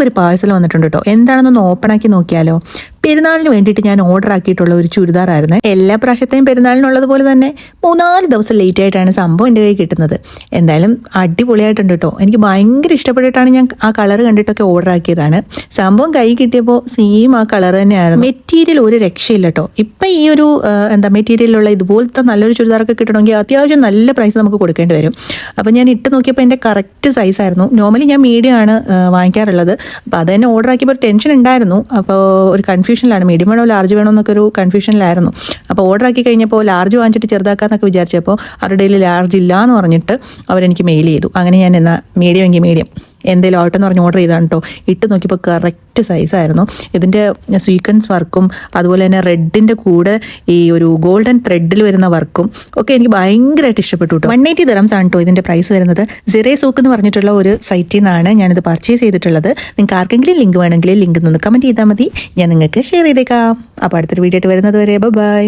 നമുക്കൊരു പാഴ്സൽ വന്നിട്ടുണ്ട് കേട്ടോ. എന്താണെന്നൊന്ന് ഓപ്പൺ ആക്കി നോക്കിയാലോ. പെരുന്നാളിന് വേണ്ടിയിട്ട് ഞാൻ ഓർഡർ ആക്കിയിട്ടുള്ള ഒരു ചുരിദാറായിരുന്നു. എല്ലാ പ്രാവശ്യത്തെയും പെരുന്നാളിനുള്ളതുപോലെ തന്നെ 3-4 ദിവസം ലേറ്റ് ആയിട്ടാണ് സംഭവം എൻ്റെ കയ്യിൽ കിട്ടുന്നത്. എന്തായാലും അടിപൊളിയായിട്ടുണ്ട് കേട്ടോ. എനിക്ക് ഭയങ്കര ഇഷ്ടപ്പെട്ടിട്ടാണ് ഞാൻ ആ കളർ കണ്ടിട്ടൊക്കെ ഓർഡർ ആക്കിയതാണ്. സംഭവം കൈ കിട്ടിയപ്പോൾ സെയിം ആ കളർ തന്നെയായിരുന്നു. മെറ്റീരിയൽ ഒരു രക്ഷയില്ല കേട്ടോ. ഇപ്പം ഈ ഒരു മെറ്റീരിയലുള്ള ഇതുപോലത്തെ നല്ലൊരു ചുരിദാറൊക്കെ കിട്ടണമെങ്കിൽ അത്യാവശ്യം നല്ല പ്രൈസ് നമുക്ക് കൊടുക്കേണ്ടി വരും. അപ്പോൾ ഞാൻ ഇട്ട് നോക്കിയപ്പോൾ എൻ്റെ കറക്റ്റ് സൈസായിരുന്നു. നോർമലി ഞാൻ മീഡിയം ആണ് വാങ്ങിക്കാറുള്ളത്. അപ്പോൾ അത് തന്നെ ഓർഡർ ആക്കിയപ്പോൾ ഒരു ടെൻഷൻ ഉണ്ടായിരുന്നു. അപ്പോൾ ഒരു കൺഫ്യൂഷനിലാണ്, മീഡിയം വേണോ ലാർജ് വേണോ എന്നൊക്കെ ഒരു കൺഫ്യൂഷനിലായിരുന്നു. അപ്പോൾ ഓർഡർ ആക്കി കഴിഞ്ഞപ്പോൾ ലാർജ് വാങ്ങിച്ചിട്ട് ചെറുതാക്കാന്നൊക്കെ വിചാരിച്ചപ്പോൾ അവരുടെ കയ്യിൽ ലാർജ് ഇല്ല എന്ന് പറഞ്ഞിട്ട് അവരെനിക്ക് മെയിൽ ചെയ്തു. അങ്ങനെ ഞാൻ എന്നാൽ മീഡിയം എങ്കിൽ മീഡിയം എന്തെങ്കിലും ആവട്ടെ എന്ന് പറഞ്ഞ് ഓർഡർ ചെയ്താണ് കേട്ടോ. ഇട്ട് നോക്കിയപ്പോൾ കറക്റ്റ് സൈസായിരുന്നു. ഇതിൻ്റെ സ്വീക്വൻസ് വർക്കും അതുപോലെ തന്നെ റെഡിൻ്റെ കൂടെ ഈ ഒരു ഗോൾഡൻ ത്രെഡിൽ വരുന്ന വർക്കും ഒക്കെ എനിക്ക് ഭയങ്കരമായിട്ട് ഇഷ്ടപ്പെട്ടു കേട്ടോ. 180 dirhams ആണ് കേട്ടോ ഇതിൻ്റെ പ്രൈസ് വരുന്നത്. സിറേ സൂക്ക് എന്ന് പറഞ്ഞിട്ടുള്ള ഒരു സൈറ്റിൽ നിന്നാണ് ഞാനിത് പർച്ചേസ് ചെയ്തിട്ടുള്ളത്. നിങ്ങൾക്ക് ആർക്കെങ്കിലും ലിങ്ക് വേണമെങ്കിൽ ലിങ്ക് നിന്ന് കമൻറ്റ് ചെയ്താൽ മതി, ഞാൻ നിങ്ങൾക്ക് ഷെയർ ചെയ്തേക്കാം. അപ്പോൾ അടുത്തൊരു വീഡിയോ ആയിട്ട് വരുന്നത് വരെ ബൈ.